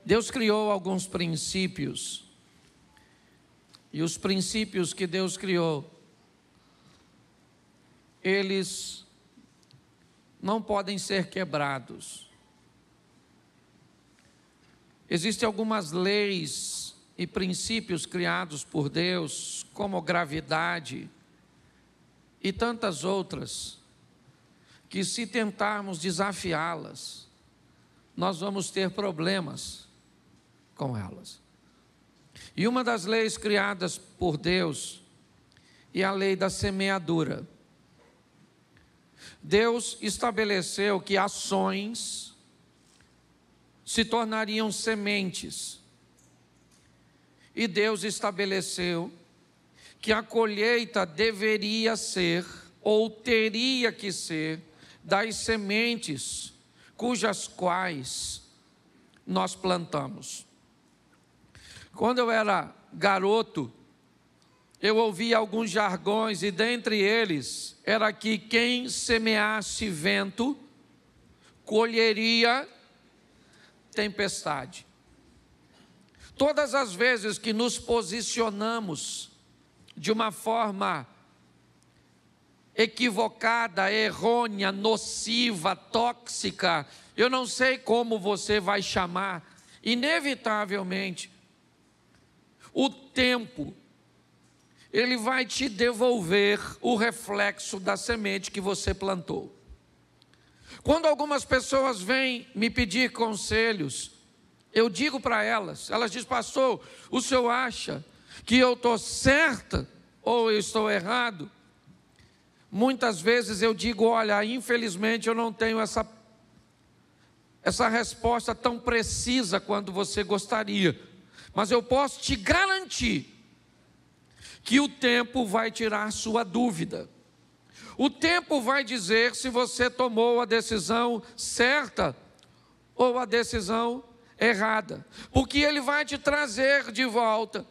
Deus criou alguns princípios, e os princípios que Deus criou, eles não podem ser quebrados. Existem algumas leis e princípios criados por Deus, como gravidade e tantas outras, que se tentarmos desafiá-las, nós vamos ter problemas com elas. E uma das leis criadas por Deus é a lei da semeadura. Deus estabeleceu que ações se tornariam sementes. E Deus estabeleceu que a colheita deveria ser, ou teria que ser, das sementes cujas quais nós plantamos. Quando eu era garoto, eu ouvia alguns jargões, e dentre eles era que quem semeasse vento colheria tempestade. Todas as vezes que nos posicionamos de uma forma equivocada, errônea, nociva, tóxica, eu não sei como você vai chamar, inevitavelmente, o tempo, ele vai te devolver o reflexo da semente que você plantou. Quando algumas pessoas vêm me pedir conselhos, eu digo para elas dizem: pastor, o senhor acha que eu estou certa ou eu estou errado? Muitas vezes eu digo: olha, infelizmente eu não tenho essa resposta tão precisa quanto você gostaria, mas eu posso te garantir que o tempo vai tirar sua dúvida. O tempo vai dizer se você tomou a decisão certa ou a decisão errada, porque ele vai te trazer de volta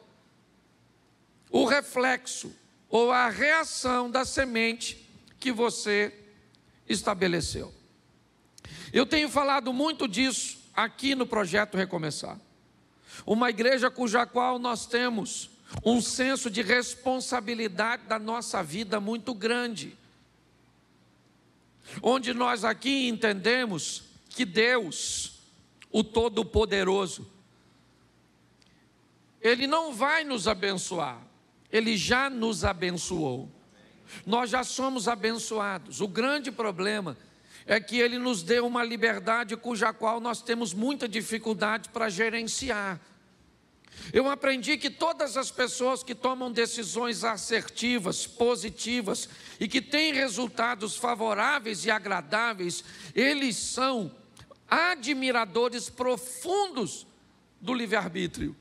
o reflexo ou a reação da semente que você estabeleceu. Eu tenho falado muito disso aqui no Projeto Recomeçar, uma igreja cuja qual nós temos um senso de responsabilidade da nossa vida muito grande, onde nós aqui entendemos que Deus, o Todo-Poderoso, Ele não vai nos abençoar, Ele já nos abençoou. Nós já somos abençoados. O grande problema é que Ele nos deu uma liberdade cuja qual nós temos muita dificuldade para gerenciar. Eu aprendi que todas as pessoas que tomam decisões assertivas, positivas e que têm resultados favoráveis e agradáveis, eles são admiradores profundos do livre-arbítrio.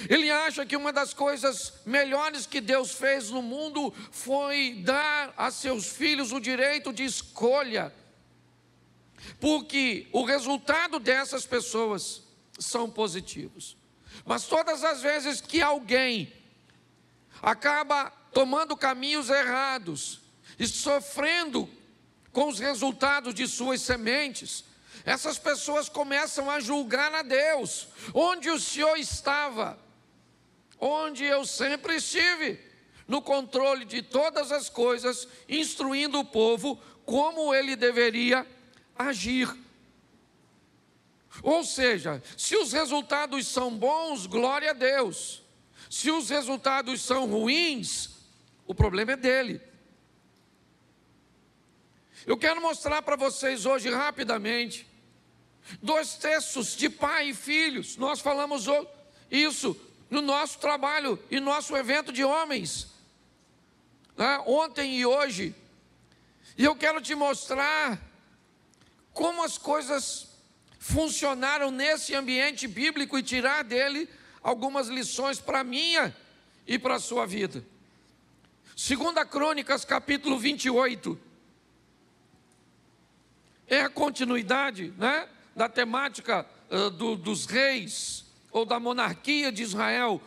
Ele acha que uma das coisas melhores que Deus fez no mundo foi dar a seus filhos o direito de escolha, porque o resultado dessas pessoas são positivos. Mas todas as vezes que alguém acaba tomando caminhos errados e sofrendo com os resultados de suas sementes, essas pessoas começam a julgar a Deus. Onde o Senhor estava? Onde eu sempre estive, no controle de todas as coisas, instruindo o povo como ele deveria agir. Ou seja, se os resultados são bons, glória a Deus. Se os resultados são ruins, o problema é dele. Eu quero mostrar para vocês hoje rapidamente 2 textos de pai e filhos. Nós falamos isso no nosso trabalho e nosso evento de homens, né? Ontem e hoje. E eu quero te mostrar como as coisas funcionaram nesse ambiente bíblico e tirar dele algumas lições para a minha e para a sua vida. 2 Crônicas, capítulo 28. É a continuidade, né, da temática dos reis ou da monarquia de Israel.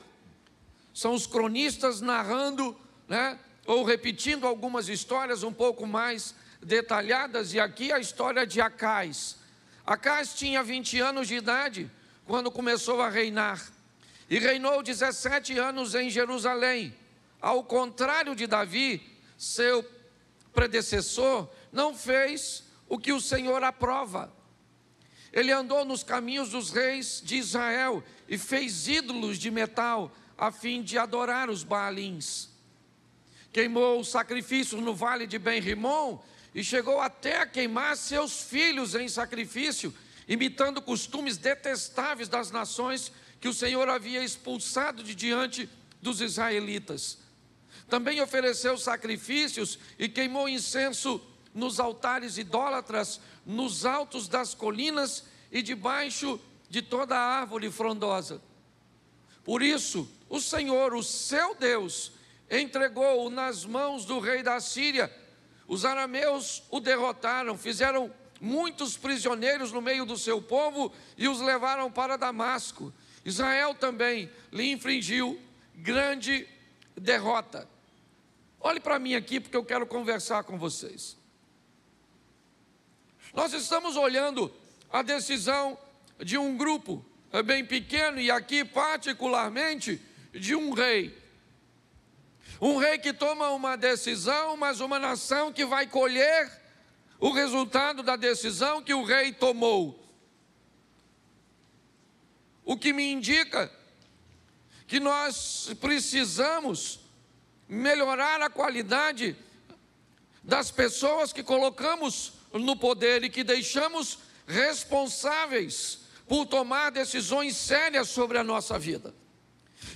São os cronistas narrando, né, ou repetindo algumas histórias um pouco mais detalhadas. E aqui a história de Acais. Acais tinha 20 anos de idade quando começou a reinar, e reinou 17 anos em Jerusalém. Ao contrário de Davi, seu predecessor, não fez o que o Senhor aprova. Ele andou nos caminhos dos reis de Israel e fez ídolos de metal a fim de adorar os Baalins. Queimou os sacrifícios no vale de Ben-Rimom e chegou até a queimar seus filhos em sacrifício, imitando costumes detestáveis das nações que o Senhor havia expulsado de diante dos israelitas. Também ofereceu sacrifícios e queimou incenso nos altares idólatras, nos altos das colinas e debaixo de toda a árvore frondosa. Por isso, o Senhor, o seu Deus, entregou-o nas mãos do rei da Síria. Os arameus o derrotaram, fizeram muitos prisioneiros no meio do seu povo e os levaram para Damasco. Israel também lhe infligiu grande derrota. Olhe para mim aqui, porque eu quero conversar com vocês. Nós estamos olhando a decisão de um grupo bem pequeno, e aqui particularmente de um rei. Um rei que toma uma decisão, mas uma nação que vai colher o resultado da decisão que o rei tomou. O que me indica que nós precisamos melhorar a qualidade das pessoas que colocamos no poder e que deixamos responsáveis por tomar decisões sérias sobre a nossa vida.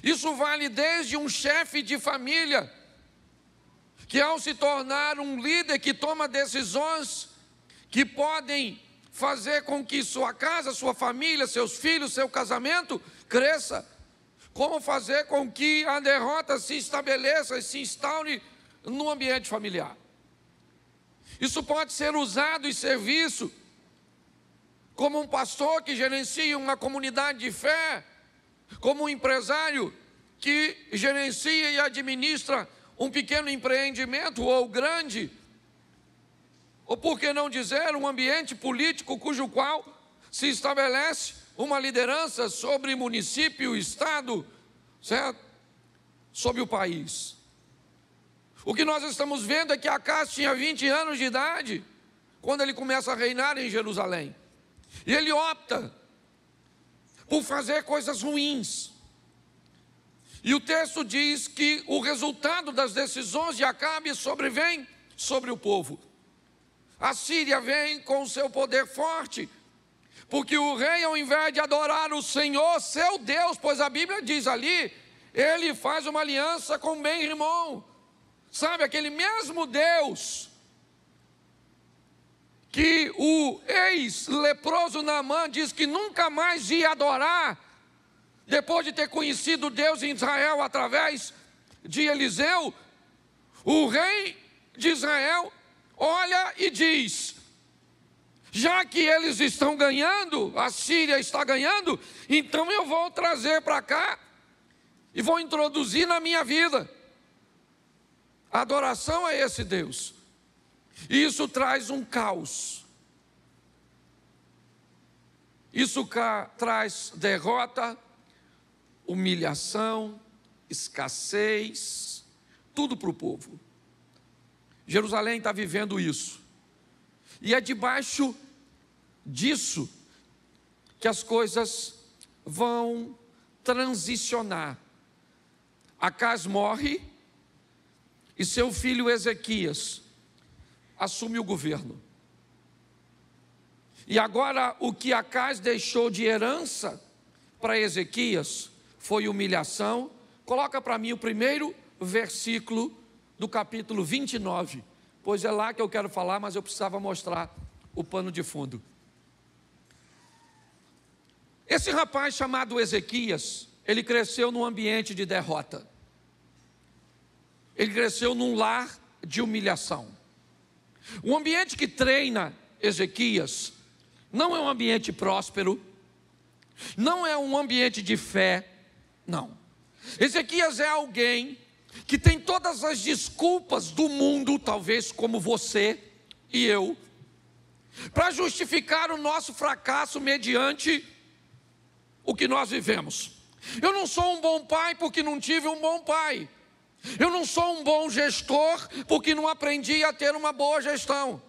Isso vale desde um chefe de família, que ao se tornar um líder que toma decisões que podem fazer com que sua casa, sua família, seus filhos, seu casamento cresça, como fazer com que a derrota se estabeleça e se instaure no ambiente familiar. Isso pode ser usado em serviço, como um pastor que gerencia uma comunidade de fé, como um empresário que gerencia e administra um pequeno empreendimento ou grande, ou por que não dizer um ambiente político cujo qual se estabelece uma liderança sobre município, estado, certo? Sobre o país. O que nós estamos vendo é que Acaz tinha 20 anos de idade quando ele começa a reinar em Jerusalém. E ele opta por fazer coisas ruins. E o texto diz que o resultado das decisões de Acabe sobrevém sobre o povo. A Síria vem com o seu poder forte, porque o rei, ao invés de adorar o Senhor, seu Deus, pois a Bíblia diz ali, ele faz uma aliança com Ben-Rimom. Sabe, aquele mesmo Deus que o ex-leproso Naamã diz que nunca mais ia adorar, depois de ter conhecido Deus em Israel através de Eliseu, o rei de Israel olha e diz: já que eles estão ganhando, a Síria está ganhando, então eu vou trazer para cá e vou introduzir na minha vida a adoração a esse Deus. E isso traz um caos. Isso traz derrota, humilhação, escassez, tudo para o povo. Jerusalém está vivendo isso. E é debaixo disso que as coisas vão transicionar. Acaz morre e seu filho Ezequias assume o governo. E agora o que Acaz deixou de herança para Ezequias foi humilhação. Coloca para mim o primeiro versículo do capítulo 29, pois é lá que eu quero falar, mas eu precisava mostrar o pano de fundo. Esse rapaz chamado Ezequias, ele cresceu num ambiente de derrota. Ele cresceu num lar de humilhação. O ambiente que treina Ezequias não é um ambiente próspero, não é um ambiente de fé, não. Ezequias é alguém que tem todas as desculpas do mundo, talvez como você e eu, para justificar o nosso fracasso mediante o que nós vivemos. Eu não sou um bom pai porque não tive um bom pai. Eu não sou um bom gestor porque não aprendi a ter uma boa gestão.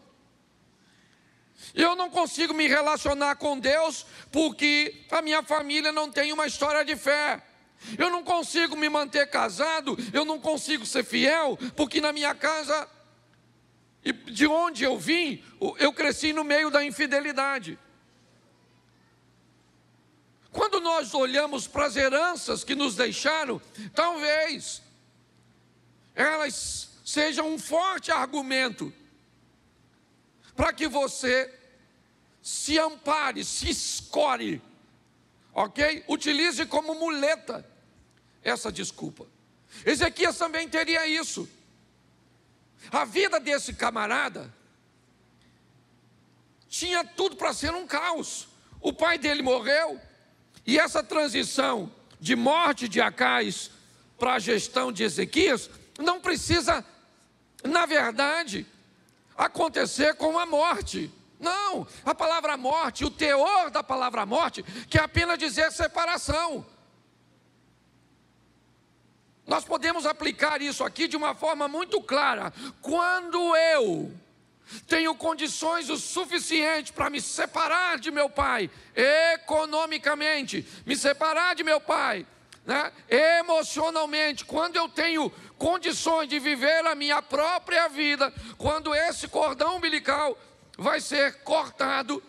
Eu não consigo me relacionar com Deus porque a minha família não tem uma história de fé. Eu não consigo me manter casado, eu não consigo ser fiel porque na minha casa, de onde eu vim, eu cresci no meio da infidelidade. Quando nós olhamos para as heranças que nos deixaram, talvez elas sejam um forte argumento para que você se ampare, se escore, ok? Utilize como muleta essa desculpa. Ezequias também teria isso. A vida desse camarada tinha tudo para ser um caos. O pai dele morreu, e essa transição de morte de Acais para a gestão de Ezequias não precisa, na verdade, acontecer com a morte. Não, a palavra morte, o teor da palavra morte, quer apenas dizer separação. Nós podemos aplicar isso aqui de uma forma muito clara. Quando eu tenho condições o suficiente para me separar de meu pai, economicamente, me separar de meu pai, né, emocionalmente, quando eu tenho condições de viver a minha própria vida, quando esse cordão umbilical vai ser cortado,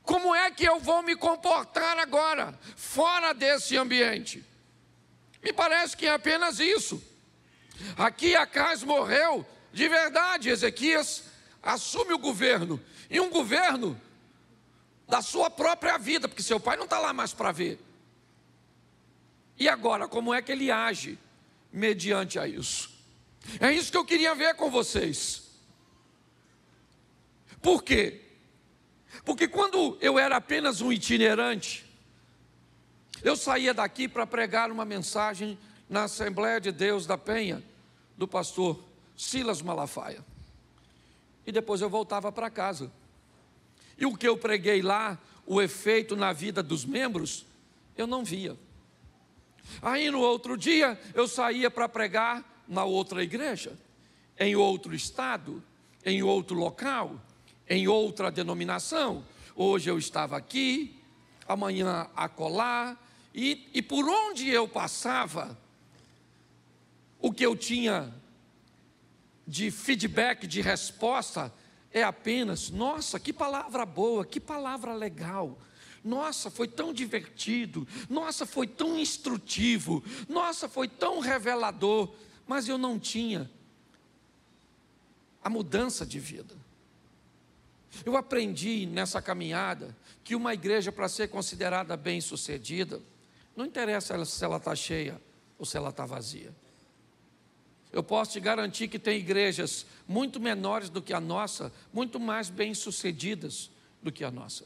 como é que eu vou me comportar agora, fora desse ambiente? Me parece que é apenas isso. Aqui Acais morreu, de verdade, Ezequias assume o governo, e um governo da sua própria vida, porque seu pai não está lá mais para ver. E agora, como é que ele age mediante a isso? É isso que eu queria ver com vocês. Por quê? Porque quando eu era apenas um itinerante, eu saía daqui para pregar uma mensagem na Assembleia de Deus da Penha, do pastor Silas Malafaia. E depois eu voltava para casa. E o que eu preguei lá, o efeito na vida dos membros, eu não via. Aí no outro dia, eu saía para pregar na outra igreja, em outro estado, em outro local, em outra denominação. Hoje eu estava aqui, amanhã acolá, e por onde eu passava, o que eu tinha de feedback, de resposta, é apenas: nossa, que palavra boa, que palavra legal, nossa, foi tão divertido, nossa, foi tão instrutivo, nossa, foi tão revelador, mas eu não tinha a mudança de vida. Eu aprendi nessa caminhada que uma igreja, para ser considerada bem-sucedida, não interessa se ela está cheia ou se ela está vazia. Eu posso te garantir que tem igrejas muito menores do que a nossa, muito mais bem-sucedidas do que a nossa.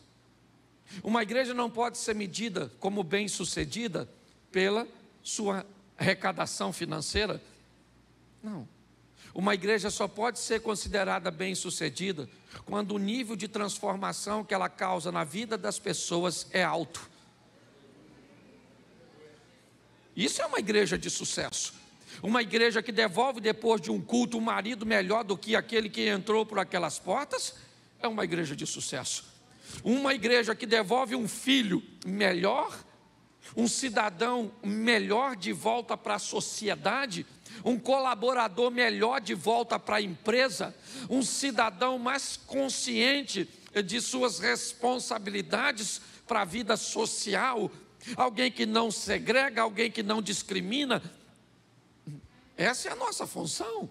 Uma igreja não pode ser medida como bem-sucedida pela sua arrecadação financeira. Não. Uma igreja só pode ser considerada bem-sucedida quando o nível de transformação que ela causa na vida das pessoas é alto. Isso é uma igreja de sucesso. Uma igreja que devolve depois de um culto um marido melhor do que aquele que entrou por aquelas portas, é uma igreja de sucesso. Uma igreja que devolve um filho melhor, um cidadão melhor de volta para a sociedade, um colaborador melhor de volta para a empresa, um cidadão mais consciente de suas responsabilidades para a vida social, alguém que não segrega, alguém que não discrimina. Essa é a nossa função.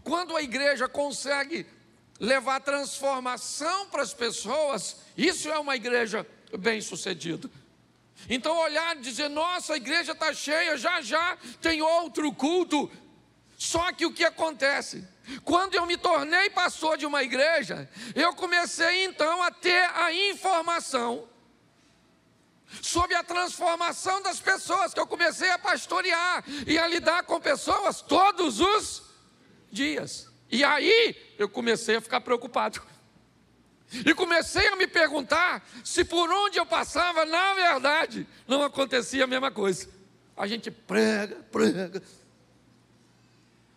Quando a igreja consegue levar transformação para as pessoas, isso é uma igreja bem-sucedida. Então olhar e dizer: nossa, a igreja está cheia, já já tem outro culto. Só que o que acontece? Quando eu me tornei pastor de uma igreja, eu comecei então a ter a informação sobre a transformação das pessoas, que eu comecei a pastorear e a lidar com pessoas todos os dias. E aí eu comecei a ficar preocupado. E comecei a me perguntar se por onde eu passava, na verdade, não acontecia a mesma coisa. A gente prega.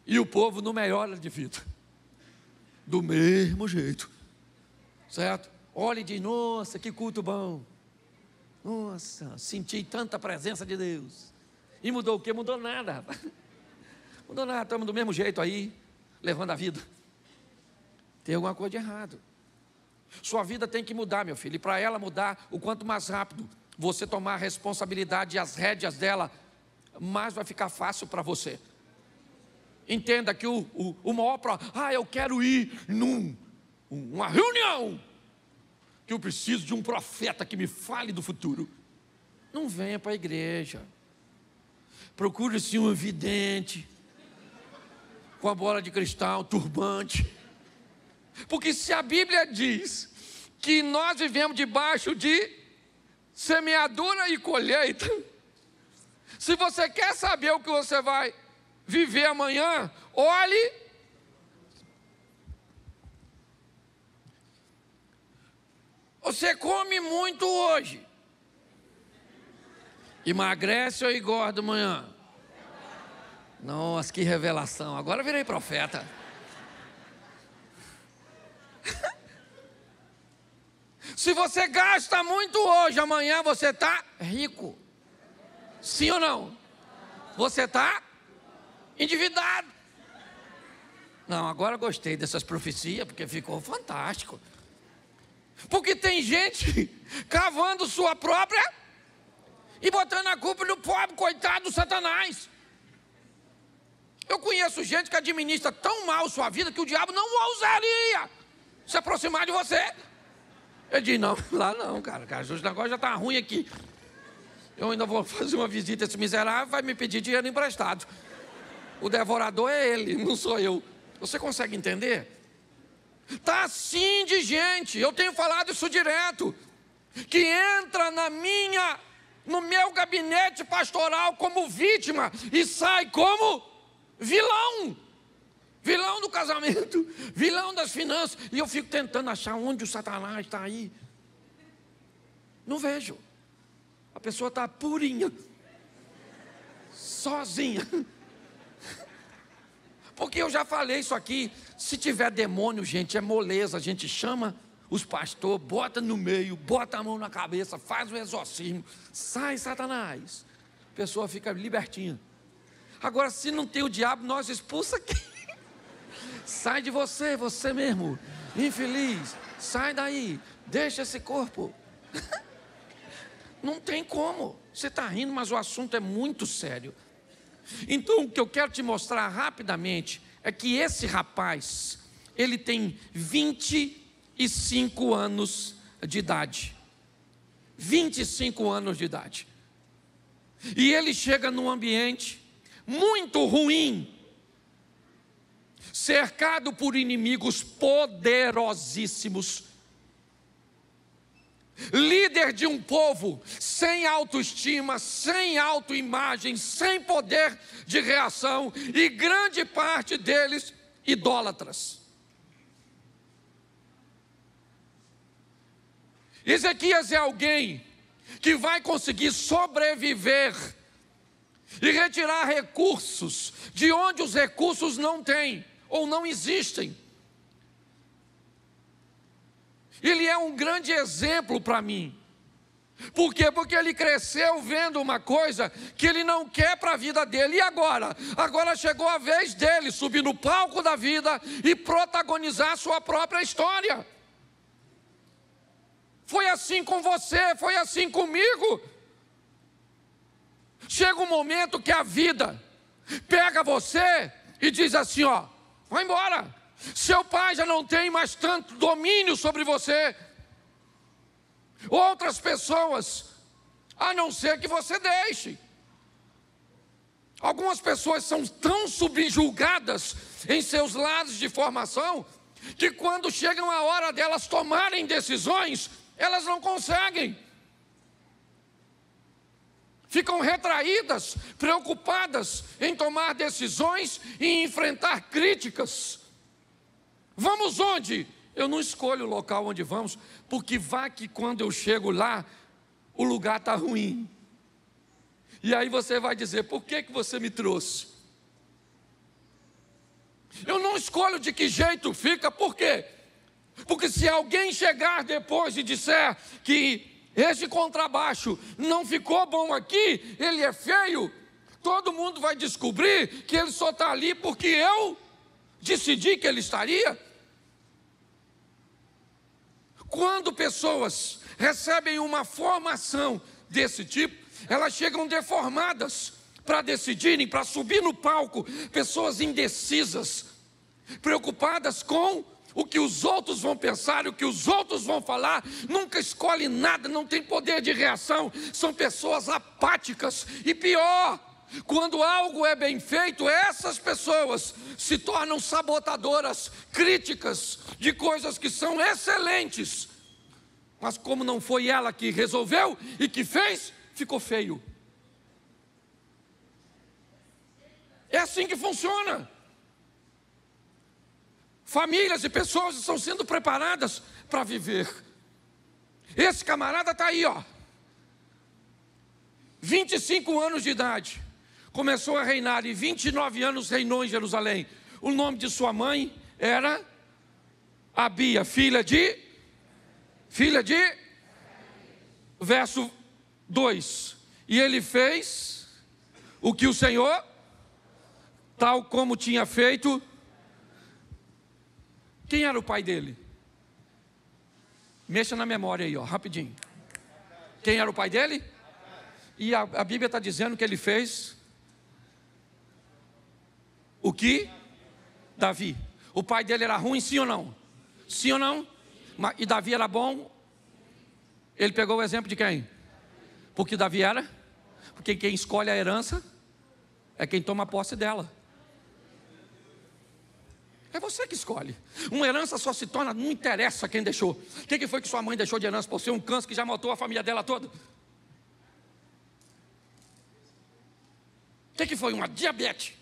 E o povo não melhora de vida. Do mesmo jeito. Certo? Olha e diz, nossa, que culto bom. Nossa, senti tanta presença de Deus. E mudou o quê? Mudou nada, rapaz. Mudou nada, estamos do mesmo jeito aí, levando a vida. Tem alguma coisa de errado. Sua vida tem que mudar, meu filho. E para ela mudar, o quanto mais rápido você tomar a responsabilidade e as rédeas dela, mais vai ficar fácil para você. Entenda que o maior eu quero ir numa reunião, que eu preciso de um profeta que me fale do futuro. Não venha para a igreja. Procure-se um vidente, com a bola de cristal, turbante. Porque se a Bíblia diz que nós vivemos debaixo de semeadura e colheita, se você quer saber o que você vai viver amanhã, olhe. Você come muito hoje, emagrece ou engorda amanhã? Nossa, que revelação, agora eu virei profeta. Se você gasta muito hoje, amanhã você está rico. Sim ou não? Você está endividado. Não, agora gostei dessas profecias, porque ficou fantástico. Porque tem gente cavando sua própria e botando a culpa no pobre, coitado do Satanás. Eu conheço gente que administra tão mal sua vida que o diabo não ousaria se aproximar de você. Eu disse, não, lá não, cara, o negócio já está ruim aqui. Eu ainda vou fazer uma visita a esse miserável, vai me pedir dinheiro emprestado. O devorador é ele, não sou eu. Você consegue entender? Está assim de gente, eu tenho falado isso direto, que entra no meu gabinete pastoral como vítima e sai como vilão. Vilão do casamento, vilão das finanças. E eu fico tentando achar onde o Satanás está aí. Não vejo. A pessoa está purinha, sozinha. Porque eu já falei isso aqui. Se tiver demônio, gente, é moleza. A gente chama os pastores, bota no meio, bota a mão na cabeça, faz o exorcismo. Sai, Satanás. A pessoa fica libertinha. Agora, se não tem o diabo, nós expulsa quem? Sai de você, você mesmo, infeliz, sai daí, deixa esse corpo. Não tem como, você está rindo, mas o assunto é muito sério. Então o que eu quero te mostrar rapidamente é que esse rapaz, ele tem 25 anos de idade. 25 anos de idade. E ele chega num ambiente muito ruim, cercado por inimigos poderosíssimos, líder de um povo sem autoestima, sem autoimagem, sem poder de reação, e grande parte deles idólatras. Ezequias é alguém que vai conseguir sobreviver e retirar recursos de onde os recursos não têm ou não existem. Ele é um grande exemplo para mim. Por quê? Porque ele cresceu vendo uma coisa que ele não quer para a vida dele. E agora? Agora chegou a vez dele subir no palco da vida e protagonizar a sua própria história. Foi assim com você, foi assim comigo. Chega um momento que a vida pega você e diz assim, ó, vai embora. Seu pai já não tem mais tanto domínio sobre você. Outras pessoas, a não ser que você deixe. Algumas pessoas são tão subjugadas em seus lados de formação, que quando chegam a hora delas tomarem decisões, elas não conseguem. Ficam retraídas, preocupadas em tomar decisões e enfrentar críticas. Vamos onde? Eu não escolho o local onde vamos, porque vai que quando eu chego lá, o lugar está ruim. E aí você vai dizer, por que você me trouxe? Eu não escolho de que jeito fica, por quê? Porque se alguém chegar depois e disser que esse contrabaixo não ficou bom aqui, ele é feio, todo mundo vai descobrir que ele só está ali porque eu decidi que ele estaria. Quando pessoas recebem uma formação desse tipo, elas chegam deformadas para decidirem, para subir no palco. Pessoas indecisas, preocupadas com o que os outros vão pensar, o que os outros vão falar, nunca escolhe nada, não tem poder de reação, são pessoas apáticas. E pior, quando algo é bem feito, essas pessoas se tornam sabotadoras, críticas de coisas que são excelentes, mas como não foi ela que resolveu e que fez, ficou feio. É assim que funciona. Famílias e pessoas estão sendo preparadas para viver. Esse camarada está aí, 25 anos de idade, começou a reinar e 29 anos reinou em Jerusalém. O nome de sua mãe era Abia, filha de verso 2. E ele fez o que o Senhor, tal como tinha feito. Quem era o pai dele? Mexa na memória aí, rapidinho. Quem era o pai dele? E a Bíblia está dizendo que ele fez o que? Davi. O pai dele era ruim, sim ou não? Sim ou não? E Davi era bom? Ele pegou o exemplo de quem? Porque Davi era? Porque quem escolhe a herança é quem toma posse dela. É você que escolhe. Uma herança só se torna, não interessa quem deixou. O que foi que sua mãe deixou de herança por ser um câncer que já matou a família dela toda? O que foi? Uma diabetes.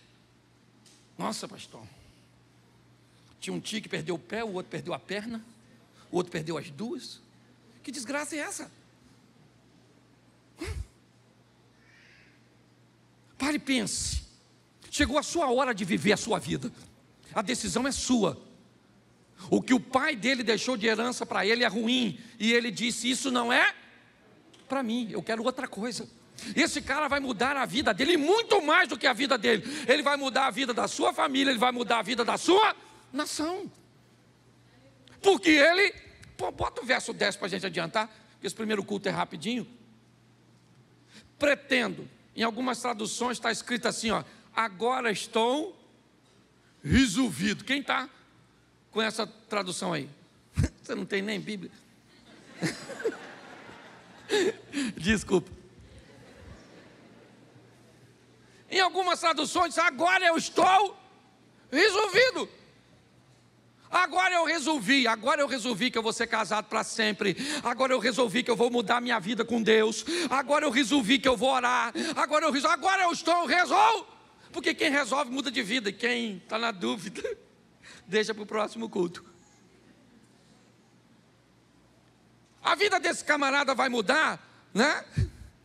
Nossa, pastor. Tinha um tio que perdeu o pé, o outro perdeu a perna, o outro perdeu as duas. Que desgraça é essa? Pare e pense. Chegou a sua hora de viver a sua vida. A decisão é sua. O que o pai dele deixou de herança para ele é ruim. E ele disse, isso não é para mim, eu quero outra coisa. Esse cara vai mudar a vida dele, muito mais do que a vida dele. Ele vai mudar a vida da sua família, ele vai mudar a vida da sua nação. Porque ele, bota o verso 10 para a gente adiantar, porque esse primeiro culto é rapidinho. Pretendo, em algumas traduções está escrito assim, agora estou resolvido. Quem está com essa tradução aí? Você não tem nem Bíblia? Desculpa. Em algumas traduções, agora eu estou resolvido. Agora eu resolvi que eu vou ser casado para sempre. Agora eu resolvi que eu vou mudar minha vida com Deus. Agora eu resolvi que eu vou orar. Agora eu estou resolvido. Porque quem resolve muda de vida. E quem está na dúvida, deixa para o próximo culto. A vida desse camarada vai mudar, né?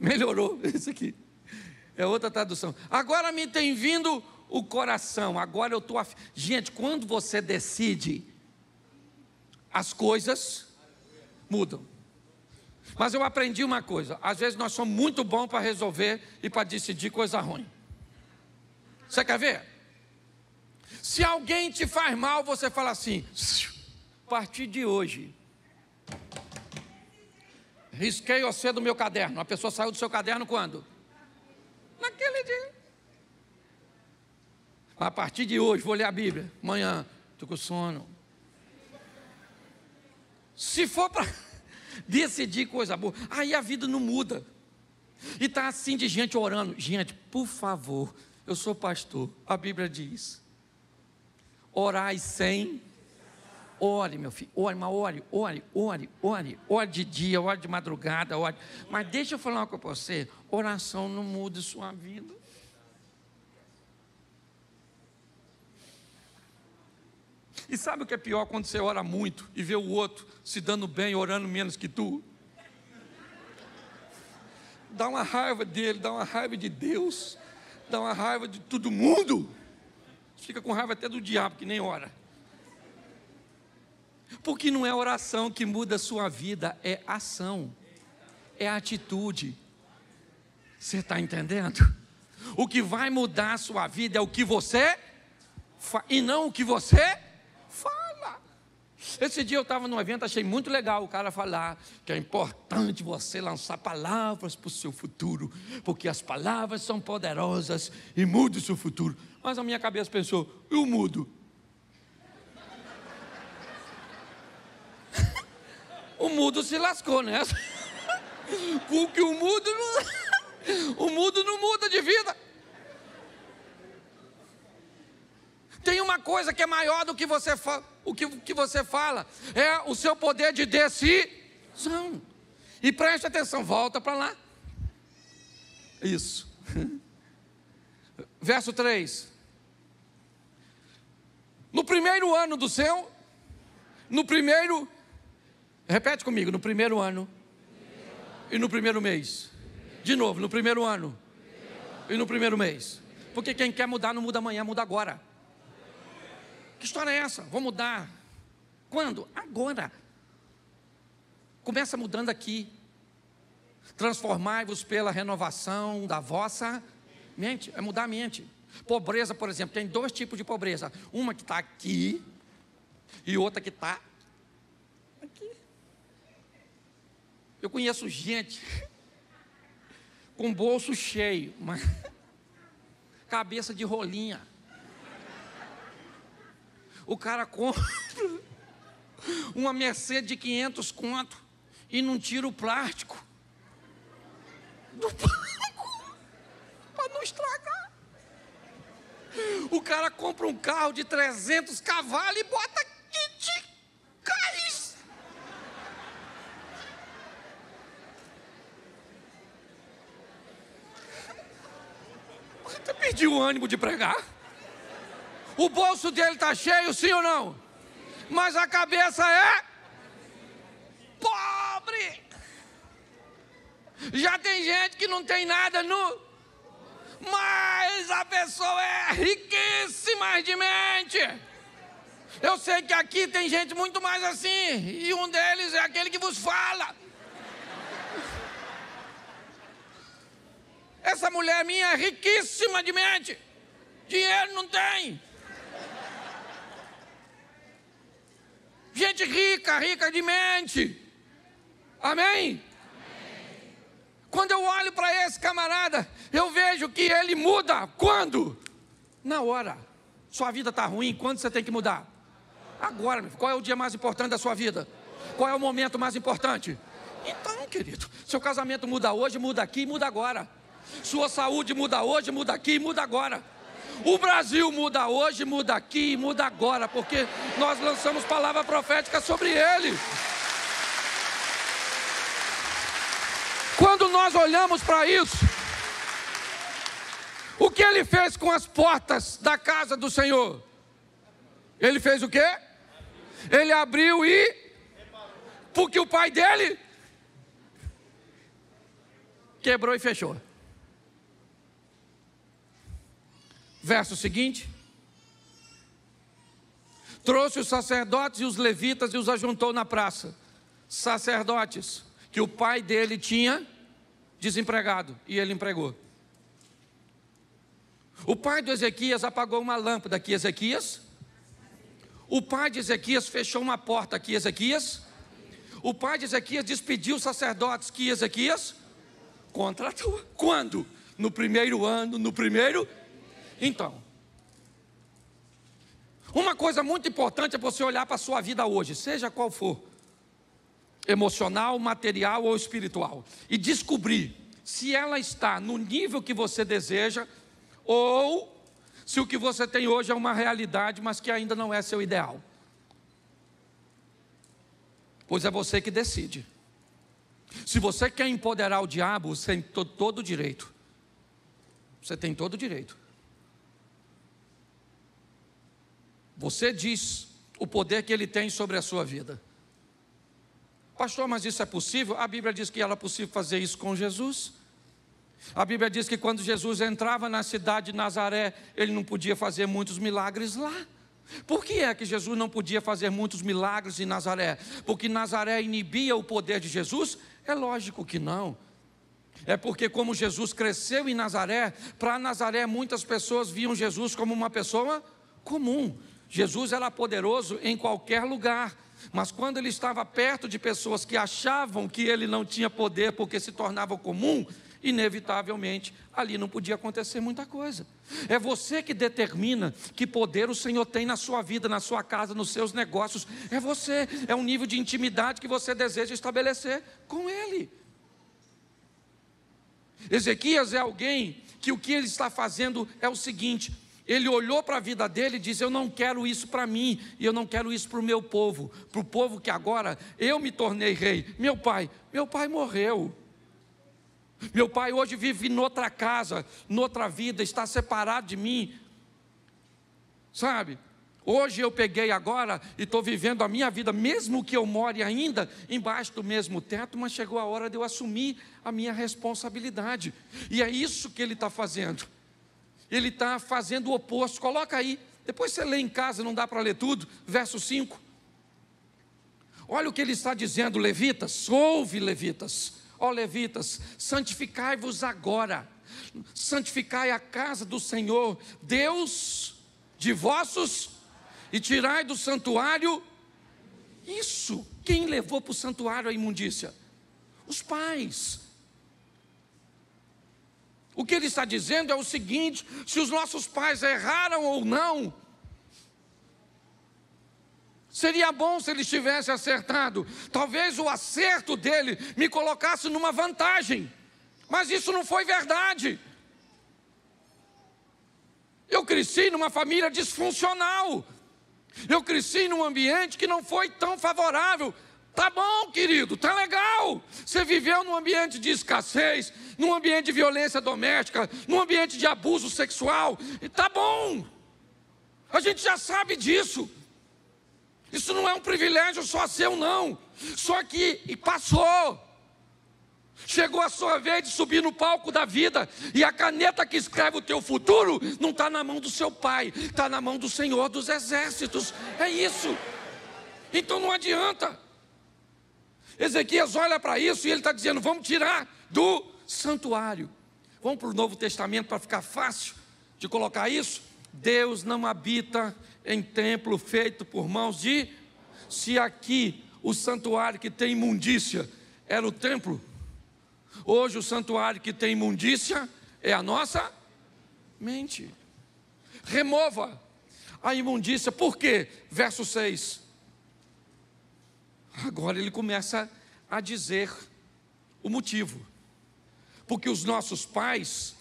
Melhorou, isso aqui. É outra tradução. Agora me tem vindo o coração. Agora eu estou... Gente, quando você decide, as coisas mudam. Mas eu aprendi uma coisa. Às vezes nós somos muito bons para resolver e para decidir coisa ruim. Você quer ver? Se alguém te faz mal, você fala assim, a partir de hoje, risquei você do meu caderno. A pessoa saiu do seu caderno quando? Naquele dia. A partir de hoje, vou ler a Bíblia. Amanhã, estou com sono. Se for para decidir coisa boa, aí a vida não muda. E está assim de gente orando. Gente, por favor, eu sou pastor. A Bíblia diz, orai sem... Ore, meu filho, ore, mas ore de dia, ore de madrugada, ore. Mas deixa eu falar uma coisa para você, oração não muda sua vida. E sabe o que é pior? Quando você ora muito e vê o outro se dando bem, orando menos que tu. Dá uma raiva dele, dá uma raiva de Deus, dá uma raiva de todo mundo. Fica com raiva até do diabo, que nem ora. Porque não é oração que muda a sua vida, é ação, é atitude. Você está entendendo? O que vai mudar a sua vida é o que você faz, e não o que você fala. Esse dia eu estava num evento, achei muito legal o cara falar que é importante você lançar palavras para o seu futuro, porque as palavras são poderosas e mudam o seu futuro. Mas a minha cabeça pensou, eu mudo. O mudo se lascou nessa. Porque o mudo não muda de vida. Tem uma coisa que é maior do que você fala, o que você fala, é o seu poder de decisão. E preste atenção, volta para lá. Isso. Verso 3. No primeiro ano do seu, repete comigo, no primeiro ano e no primeiro mês. De novo, no primeiro ano e no primeiro mês. Porque quem quer mudar não muda amanhã, muda agora. Que história é essa? Vou mudar. Quando? Agora. Começa mudando aqui. Transformai-vos pela renovação da vossa mente. É mudar a mente. Pobreza, por exemplo, tem dois tipos de pobreza. Uma que está aqui e outra que está aqui. Eu conheço gente com bolso cheio, mas cabeça de rolinha. O cara compra uma Mercedes de 500 conto e não tira o plástico do banco para não estragar. O cara compra um carro de 300 cavalos e bota kit gás. Você perdeu o ânimo de pregar? O bolso dele está cheio, sim ou não? Mas a cabeça é pobre. Já tem gente que não tem nada mas a pessoa é riquíssima de mente. Eu sei que aqui tem gente muito mais assim, e um deles é aquele que vos fala. Essa mulher minha é riquíssima de mente. Dinheiro não tem. Gente rica de mente. Amém? Quando eu olho para esse camarada, eu vejo que ele muda. Quando? Na hora. Sua vida está ruim, quando você tem que mudar? Agora, meu filho. Qual é o dia mais importante da sua vida? Qual é o momento mais importante? Então, querido, seu casamento muda hoje, muda aqui, muda agora. Sua saúde muda hoje, muda aqui, muda agora. O Brasil muda hoje, muda aqui, muda agora, porque nós lançamos palavra profética sobre ele. Quando nós olhamos para isso, o que ele fez com as portas da casa do Senhor? Ele fez o quê? Ele abriu e... Porque o pai dele quebrou e fechou. Verso seguinte. Trouxe os sacerdotes e os levitas e os ajuntou na praça. Sacerdotes que o pai dele tinha desempregado e ele empregou. O pai do Ezequias apagou uma lâmpada aqui, Ezequias. O pai de Ezequias fechou uma porta aqui, Ezequias. O pai de Ezequias despediu os sacerdotes que Ezequias contratou. Quando? No primeiro ano, no primeiro... Então, uma coisa muito importante é você olhar para a sua vida hoje, seja qual for, emocional, material ou espiritual, e descobrir se ela está no nível que você deseja, ou se o que você tem hoje é uma realidade, mas que ainda não é seu ideal. Pois é você que decide. Se você quer empoderar o diabo, você tem todo o direito. Você tem todo o direito. Você diz o poder que Ele tem sobre a sua vida. Pastor, mas isso é possível? A Bíblia diz que era possível fazer isso com Jesus. A Bíblia diz que quando Jesus entrava na cidade de Nazaré, Ele não podia fazer muitos milagres lá. Por que é que Jesus não podia fazer muitos milagres em Nazaré? Porque Nazaré inibia o poder de Jesus? É lógico que não. É porque como Jesus cresceu em Nazaré, para Nazaré muitas pessoas viam Jesus como uma pessoa comum. Jesus era poderoso em qualquer lugar, mas quando Ele estava perto de pessoas que achavam que Ele não tinha poder porque se tornava comum, inevitavelmente ali não podia acontecer muita coisa. É você que determina que poder o Senhor tem na sua vida, na sua casa, nos seus negócios. É você, é um nível de intimidade que você deseja estabelecer com Ele. Ezequias é alguém que o que ele está fazendo é o seguinte: ele olhou para a vida dele e disse: eu não quero isso para mim, e eu não quero isso para o meu povo, para o povo que agora eu me tornei rei. Meu pai morreu. Meu pai hoje vive noutra casa, noutra vida, está separado de mim. Sabe? Hoje eu peguei agora e estou vivendo a minha vida, mesmo que eu more ainda embaixo do mesmo teto, mas chegou a hora de eu assumir a minha responsabilidade. E é isso que ele está fazendo. Ele está fazendo o oposto. Coloca aí, depois você lê em casa, não dá para ler tudo, verso 5. Olha o que ele está dizendo, levitas, ouve levitas. Ó levitas, santificai-vos agora, santificai a casa do Senhor, Deus de vossos, e tirai do santuário isso. Quem levou para o santuário a imundícia? Os pais. O que ele está dizendo é o seguinte: se os nossos pais erraram ou não, seria bom se eles tivessem acertado. Talvez o acerto dele me colocasse numa vantagem, mas isso não foi verdade. Eu cresci numa família disfuncional. Eu cresci num ambiente que não foi tão favorável. Tá bom, querido, tá legal. Você viveu num ambiente de escassez, num ambiente de violência doméstica, num ambiente de abuso sexual. E tá bom. A gente já sabe disso. Isso não é um privilégio só seu, não. Só que passou. Chegou a sua vez de subir no palco da vida, e a caneta que escreve o teu futuro não está na mão do seu pai, está na mão do Senhor dos Exércitos. É isso. Então não adianta. Ezequias olha para isso e ele está dizendo: vamos tirar do santuário. Vamos para o Novo Testamento para ficar fácil de colocar isso. Deus não habita em templo feito por mãos de... Se aqui o santuário que tem imundícia era o templo, hoje o santuário que tem imundícia é a nossa mente. Remova a imundícia. Por quê? Verso 6. Agora ele começa a dizer o motivo. Porque os nossos pais,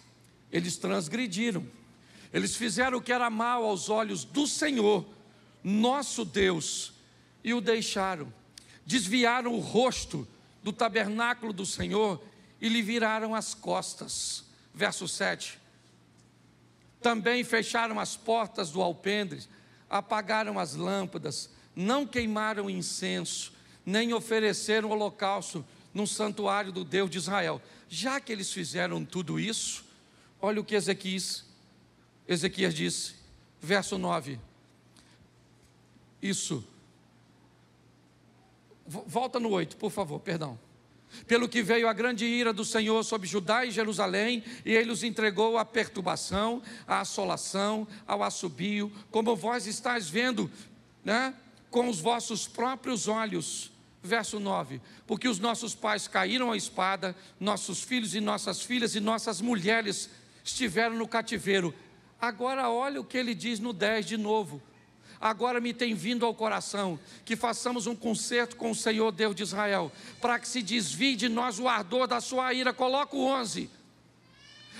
eles transgrediram. Eles fizeram o que era mal aos olhos do Senhor, nosso Deus, e o deixaram. Desviaram o rosto do tabernáculo do Senhor e lhe viraram as costas. Verso 7. Também fecharam as portas do alpendre, apagaram as lâmpadas, não queimaram incenso, nem ofereceram holocausto no santuário do Deus de Israel. Já que eles fizeram tudo isso, olha o que Ezequias disse, verso 9. Isso. Volta no 8, por favor, perdão. Pelo que veio a grande ira do Senhor sobre Judá e Jerusalém, e ele os entregou à perturbação, à assolação, ao assobio, como vós estáis vendo, né, com os vossos próprios olhos. Verso 9, porque os nossos pais caíram à espada, nossos filhos e nossas filhas e nossas mulheres estiveram no cativeiro. Agora olha o que ele diz no 10 de novo. Agora me tem vindo ao coração que façamos um concerto com o Senhor Deus de Israel, para que se desvie de nós o ardor da sua ira. Coloca o 11.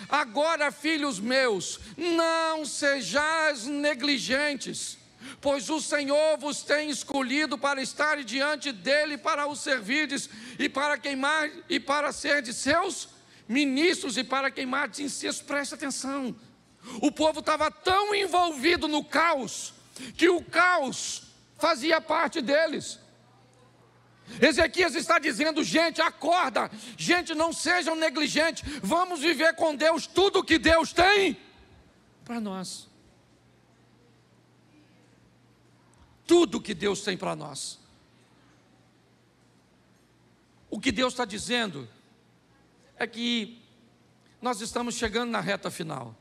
Agora, filhos meus, não sejais negligentes, pois o Senhor vos tem escolhido para estar diante dele, para o servirdes, e para queimar, e para ser de seus ministros, e para queimar de incenso. Presta atenção. O povo estava tão envolvido no caos, que o caos fazia parte deles. Ezequias está dizendo: gente, acorda, gente, não sejam negligentes, vamos viver com Deus tudo que Deus tem para nós. Tudo que Deus tem para nós. O que Deus está dizendo é que nós estamos chegando na reta final.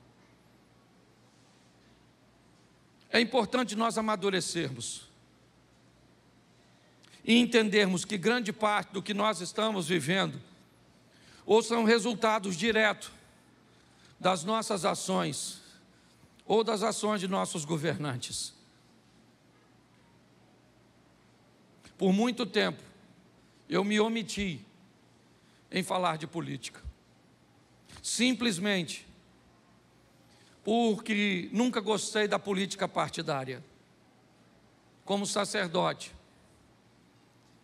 É importante nós amadurecermos e entendermos que grande parte do que nós estamos vivendo ou são resultados diretos das nossas ações ou das ações de nossos governantes. Por muito tempo eu me omiti em falar de política, simplesmente porque nunca gostei da política partidária. Como sacerdote,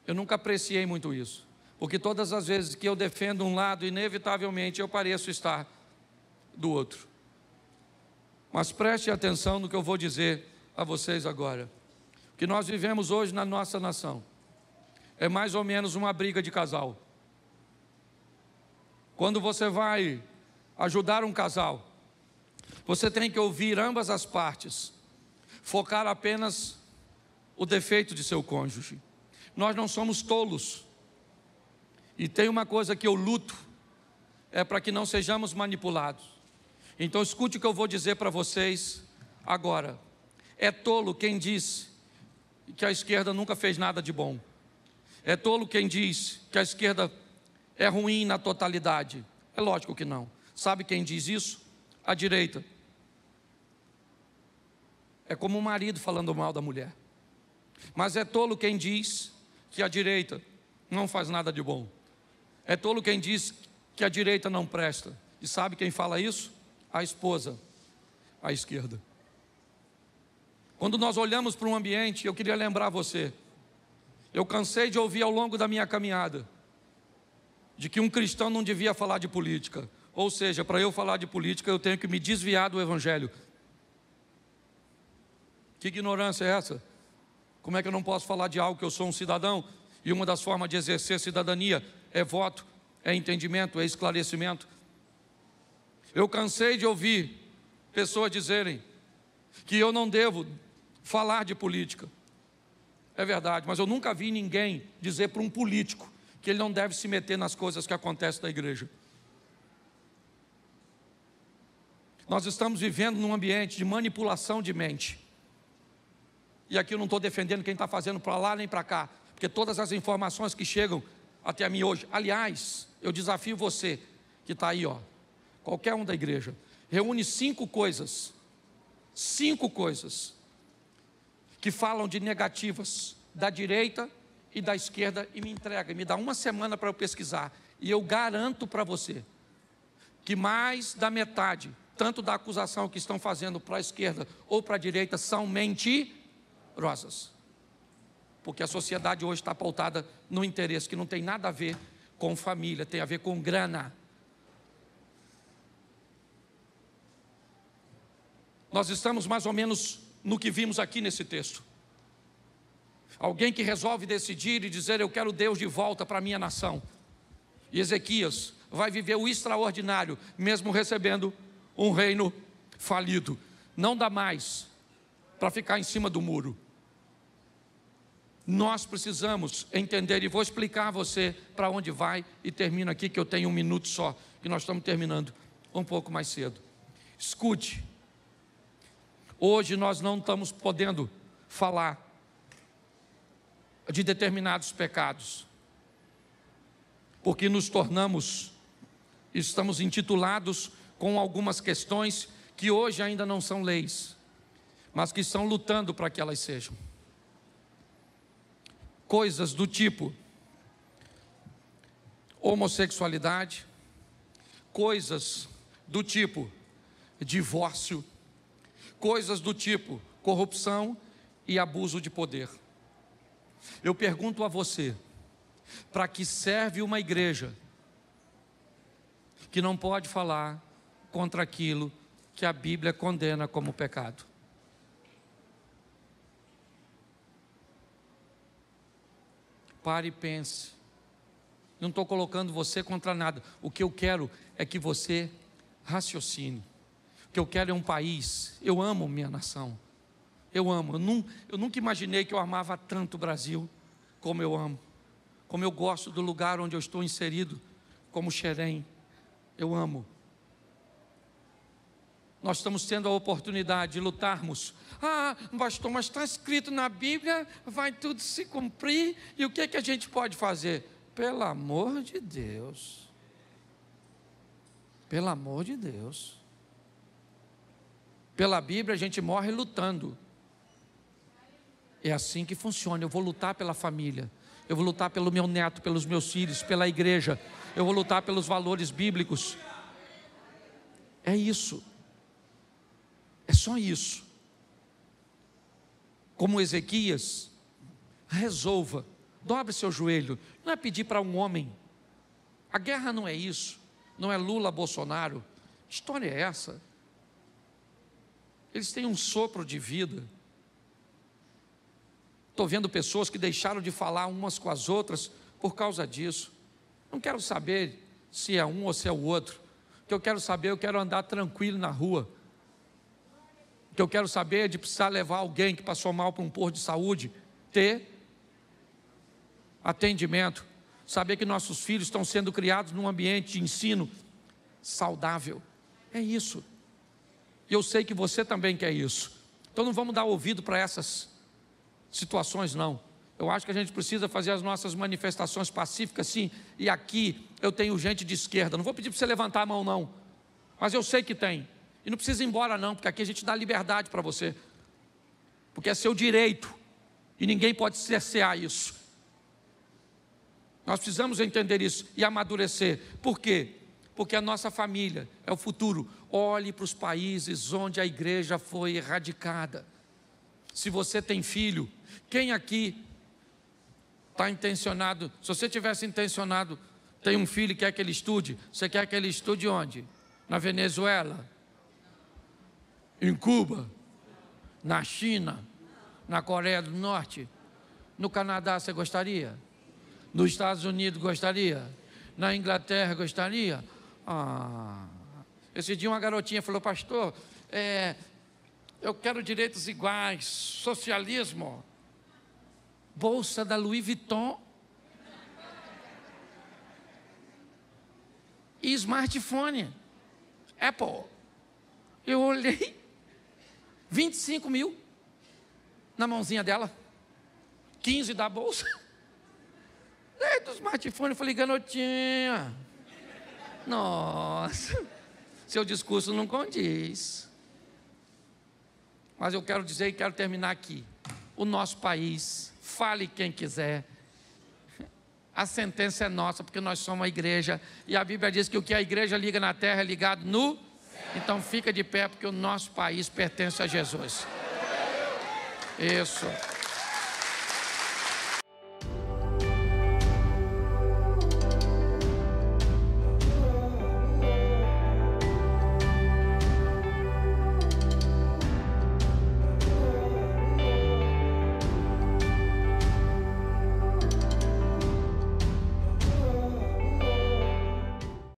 eu nunca apreciei muito isso, porque todas as vezes que eu defendo um lado, inevitavelmente eu pareço estar do outro. Mas preste atenção no que eu vou dizer a vocês agora. O que nós vivemos hoje na nossa nação é mais ou menos uma briga de casal. Quando você vai ajudar um casal, você tem que ouvir ambas as partes, focar apenas o defeito de seu cônjuge. Nós não somos tolos. E tem uma coisa que eu luto, é para que não sejamos manipulados. Então escute o que eu vou dizer para vocês agora. É tolo quem diz que a esquerda nunca fez nada de bom. É tolo quem diz que a esquerda é ruim na totalidade. É lógico que não. Sabe quem diz isso? A direita. É como um marido falando mal da mulher. Mas é tolo quem diz que a direita não faz nada de bom. É tolo quem diz que a direita não presta. E sabe quem fala isso? A esposa, a esquerda. Quando nós olhamos para um ambiente, eu queria lembrar você, eu cansei de ouvir ao longo da minha caminhada, de que um cristão não devia falar de política. Ou seja, para eu falar de política, eu tenho que me desviar do evangelho. Que ignorância é essa? Como é que eu não posso falar de algo que eu sou um cidadão? E uma das formas de exercer cidadania é voto, é entendimento, é esclarecimento. Eu cansei de ouvir pessoas dizerem que eu não devo falar de política. É verdade, mas eu nunca vi ninguém dizer para um político que ele não deve se meter nas coisas que acontecem na igreja. Nós estamos vivendo num ambiente de manipulação de mente. E aqui eu não estou defendendo quem está fazendo para lá nem para cá, porque todas as informações que chegam até a mim hoje, aliás, eu desafio você que está aí, qualquer um da igreja, reúne 5 coisas que falam de negativas da direita e da esquerda e me entrega, me dá uma semana para eu pesquisar, e eu garanto para você que mais da metade, tanto da acusação que estão fazendo para a esquerda ou para a direita, são mentirosas. Porque a sociedade hoje está pautada no interesse que não tem nada a ver com família, tem a ver com grana. Nós estamos mais ou menos no que vimos aqui nesse texto. Alguém que resolve decidir e dizer: eu quero Deus de volta para a minha nação. E Ezequias vai viver o extraordinário, mesmo recebendo um reino falido. Não dá mais para ficar em cima do muro. Nós precisamos entender, e vou explicar a você para onde vai, e termino aqui que eu tenho 1 minuto só, que nós estamos terminando um pouco mais cedo. Escute, hoje nós não estamos podendo falar de determinados pecados, porque nos tornamos, estamos intitulados com algumas questões que hoje ainda não são leis, mas que estão lutando para que elas sejam. Coisas do tipo homossexualidade, coisas do tipo divórcio, coisas do tipo corrupção e abuso de poder. Eu pergunto a você, para que serve uma igreja que não pode falar contra aquilo que a Bíblia condena como pecado? Pare e pense. Não estou colocando você contra nada. O que eu quero é que você raciocine. O que eu quero é um país. Eu amo minha nação. Eu amo. Eu nunca imaginei que eu amava tanto o Brasil como eu amo. Como eu gosto do lugar onde eu estou inserido, como Xerém. Eu amo. Nós estamos tendo a oportunidade de lutarmos. Pastor, mas está escrito na Bíblia, vai tudo se cumprir. E o que a gente pode fazer? Pelo amor de Deus. Pelo amor de Deus. Pela Bíblia a gente morre lutando. É assim que funciona. Eu vou lutar pela família. Eu vou lutar pelo meu neto, pelos meus filhos, pela igreja. Eu vou lutar pelos valores bíblicos. É isso. É só isso. Como Ezequias, resolva. Dobre seu joelho. Não é pedir para um homem. A guerra não é isso. Não é Lula, Bolsonaro. Que história é essa? Eles têm um sopro de vida. Estou vendo pessoas que deixaram de falar umas com as outras por causa disso. Não quero saber se é um ou se é o outro. O que eu quero saber, eu quero andar tranquilo na rua. O que eu quero saber é de precisar levar alguém que passou mal para um posto de saúde, ter atendimento, saber que nossos filhos estão sendo criados num ambiente de ensino saudável. É isso. E eu sei que você também quer isso. Então não vamos dar ouvido para essas situações, não. Eu acho que a gente precisa fazer as nossas manifestações pacíficas, sim. E aqui eu tenho gente de esquerda. Não vou pedir para você levantar a mão, não. Mas eu sei que tem. E não precisa ir embora, não, porque aqui a gente dá liberdade para você. Porque é seu direito. E ninguém pode cercear isso. Nós precisamos entender isso e amadurecer. Por quê? Porque a nossa família é o futuro. Olhe para os países onde a igreja foi erradicada. Se você tem filho, quem aqui está intencionado? Se você tivesse intencionado, tem um filho que quer que ele estude, você quer que ele estude onde? Na Venezuela? Em Cuba? Na China? Na Coreia do Norte? No Canadá você gostaria? Nos Estados Unidos gostaria? Na Inglaterra gostaria? Esse dia uma garotinha falou: pastor, eu quero direitos iguais, socialismo, bolsa da Louis Vuitton e smartphone, Apple. Eu olhei, 25 mil na mãozinha dela, 15 da bolsa, do smartphone. Eu falei: garotinha, nossa, seu discurso não condiz. Mas eu quero dizer e quero terminar aqui. O nosso país, fale quem quiser, a sentença é nossa, porque nós somos a igreja, e a Bíblia diz que o que a igreja liga na terra é ligado no céu. Então fica de pé, porque o nosso país pertence a Jesus. Isso.